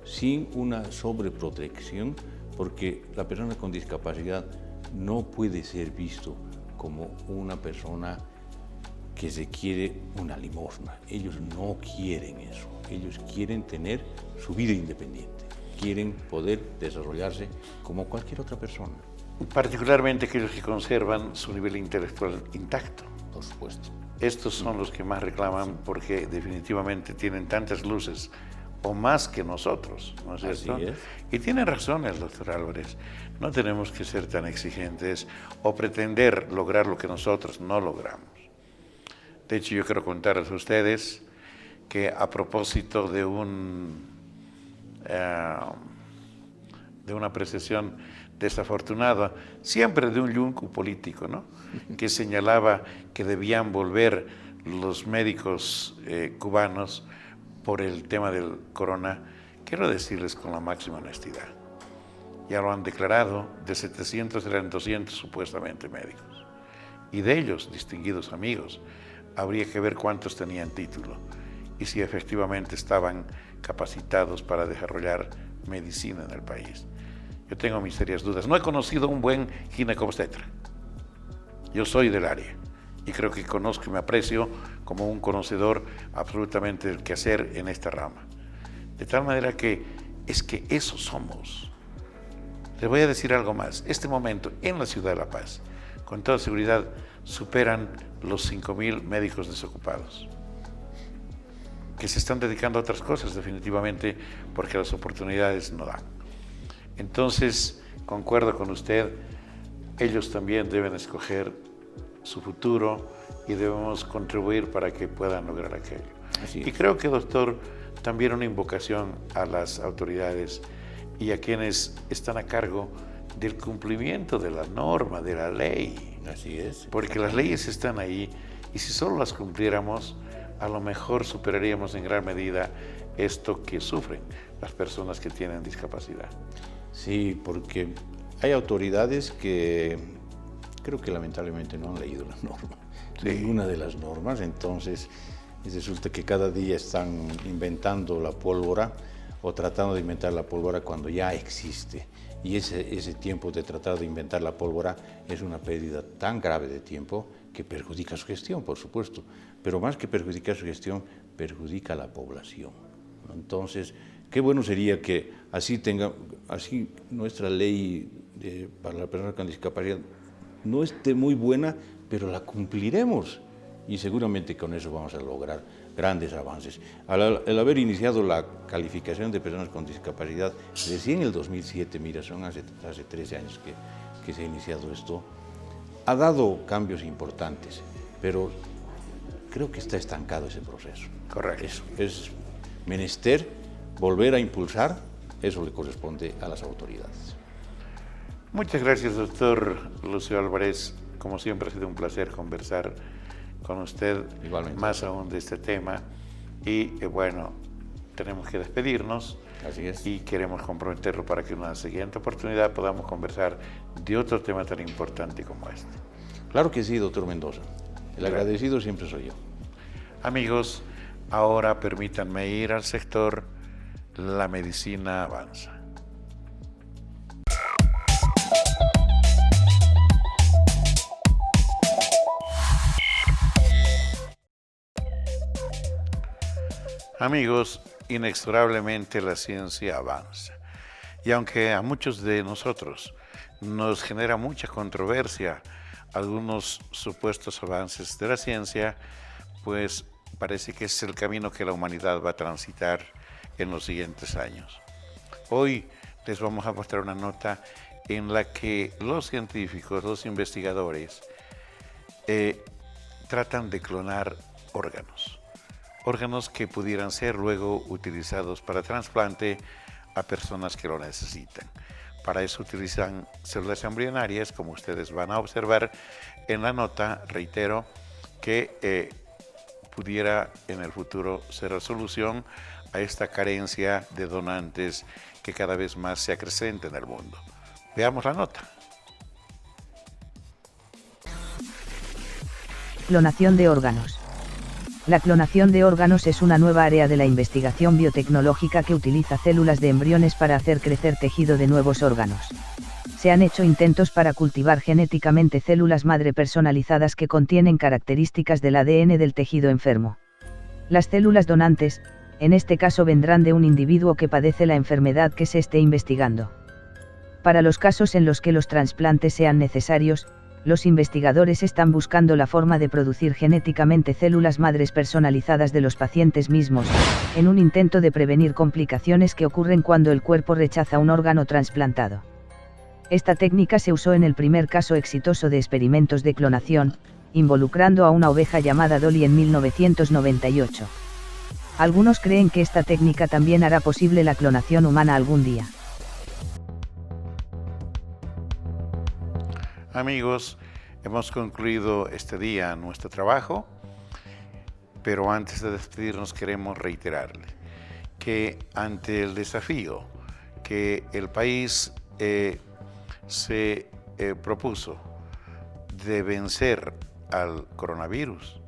sin una sobreprotección, porque la persona con discapacidad no puede ser visto como una persona que se quiere una limosna. Ellos no quieren eso, ellos quieren tener su vida independiente, quieren poder desarrollarse como cualquier otra persona. Particularmente aquellos que conservan su nivel intelectual intacto. Por supuesto. Estos son los que más reclaman porque definitivamente tienen tantas luces o más que nosotros, ¿no es cierto? Así es. Y tiene razón el doctor Álvarez, no tenemos que ser tan exigentes o pretender lograr lo que nosotros no logramos. De hecho, yo quiero contarles a ustedes que a propósito de una apreciación desafortunada, siempre de un yunque político, ¿no? Que señalaba que debían volver los médicos cubanos por el tema del corona, quiero decirles con la máxima honestidad, ya lo han declarado, de 700 eran 200 supuestamente médicos, y de ellos, distinguidos amigos, habría que ver cuántos tenían título y si efectivamente estaban capacitados para desarrollar medicina en el país. Yo tengo mis serias dudas. No he conocido un buen ginecobstetra. Yo soy del área y creo que conozco y me aprecio como un conocedor absolutamente del quehacer en esta rama. De tal manera que eso somos. Les voy a decir algo más. Este momento en la ciudad de La Paz, con toda seguridad, superan los 5.000 médicos desocupados, que se están dedicando a otras cosas definitivamente porque las oportunidades no dan. Entonces, concuerdo con usted, ellos también deben escoger su futuro y debemos contribuir para que puedan lograr aquello. Y creo que, doctor, también una invocación a las autoridades y a quienes están a cargo del cumplimiento de la norma, de la ley. Así es. Porque las leyes están ahí y si solo las cumpliéramos, a lo mejor superaríamos en gran medida esto que sufren las personas que tienen discapacidad. Sí, porque hay autoridades que creo que lamentablemente no han leído la norma, ninguna de las normas, entonces resulta que cada día están inventando la pólvora o tratando de inventar la pólvora cuando ya existe. Y ese tiempo de tratar de inventar la pólvora es una pérdida tan grave de tiempo que perjudica su gestión, por supuesto, pero más que perjudicar su gestión, perjudica a la población. Entonces, qué bueno sería que así nuestra ley para las personas con discapacidad no esté muy buena, pero la cumpliremos y seguramente con eso vamos a lograr grandes avances. Al haber iniciado la calificación de personas con discapacidad recién en el 2007, mira, son hace 13 años que se ha iniciado esto, ha dado cambios importantes, pero creo que está estancado ese proceso. Correcto. Es menester volver a impulsar, eso le corresponde a las autoridades. Muchas gracias, doctor Lucio Álvarez. Como siempre ha sido un placer conversar con usted. Igualmente. Más aún de este tema. Y bueno, tenemos que despedirnos. Así es. Y queremos comprometerlo para que en una siguiente oportunidad podamos conversar de otro tema tan importante como este. Claro que sí, doctor Mendoza. El agradecido siempre soy yo. Amigos, ahora permítanme ir al sector La Medicina Avanza. Amigos, inexorablemente la ciencia avanza. Y aunque a muchos de nosotros nos genera mucha controversia algunos supuestos avances de la ciencia, pues parece que es el camino que la humanidad va a transitar en los siguientes años. Hoy les vamos a mostrar una nota en la que los científicos, los investigadores, tratan de clonar órganos que pudieran ser luego utilizados para trasplante a personas que lo necesitan. Para eso utilizan células embrionarias, como ustedes van a observar en la nota, reitero, que pudiera en el futuro ser la solución a esta carencia de donantes que cada vez más se acrecenta en el mundo. Veamos la nota. Clonación de órganos. La clonación de órganos es una nueva área de la investigación biotecnológica que utiliza células de embriones para hacer crecer tejido de nuevos órganos. Se han hecho intentos para cultivar genéticamente células madre personalizadas que contienen características del ADN del tejido enfermo. Las células donantes, en este caso, vendrán de un individuo que padece la enfermedad que se esté investigando. Para los casos en los que los trasplantes sean necesarios, los investigadores están buscando la forma de producir genéticamente células madres personalizadas de los pacientes mismos, en un intento de prevenir complicaciones que ocurren cuando el cuerpo rechaza un órgano trasplantado. Esta técnica se usó en el primer caso exitoso de experimentos de clonación, involucrando a una oveja llamada Dolly en 1998. Algunos creen que esta técnica también hará posible la clonación humana algún día. Amigos, hemos concluido este día nuestro trabajo, pero antes de despedirnos queremos reiterarle que ante el desafío que el país se propuso de vencer al coronavirus,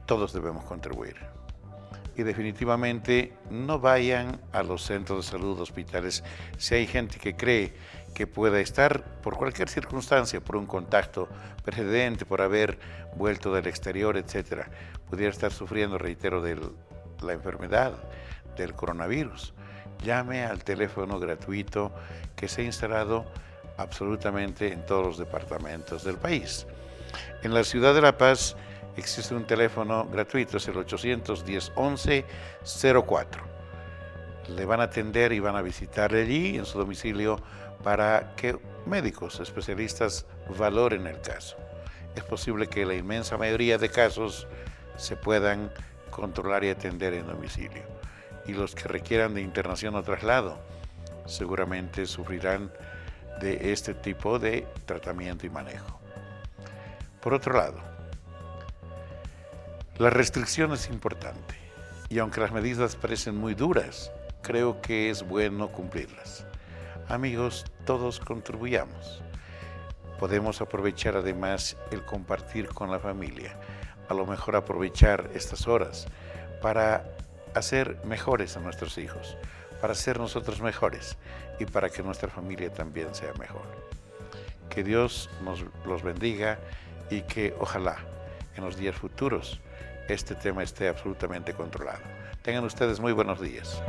todos debemos contribuir. Y definitivamente no vayan a los centros de salud, hospitales, si hay gente que cree que pueda estar por cualquier circunstancia, por un contacto precedente, por haber vuelto del exterior, etc., pudiera estar sufriendo, reitero, de la enfermedad del coronavirus. Llame al teléfono gratuito que se ha instalado absolutamente en todos los departamentos del país. En la ciudad de La Paz existe un teléfono gratuito, es el 810-1104. Le van a atender y van a visitarle allí en su domicilio para que médicos especialistas valoren el caso. Es posible que la inmensa mayoría de casos se puedan controlar y atender en domicilio. Y los que requieran de internación o traslado seguramente sufrirán de este tipo de tratamiento y manejo. Por otro lado, la restricción es importante y aunque las medidas parecen muy duras, creo que es bueno cumplirlas. Amigos, todos contribuyamos. Podemos aprovechar además el compartir con la familia, a lo mejor aprovechar estas horas para hacer mejores a nuestros hijos, para ser nosotros mejores y para que nuestra familia también sea mejor. Que Dios los bendiga y que ojalá en los días futuros este tema esté absolutamente controlado. Tengan ustedes muy buenos días.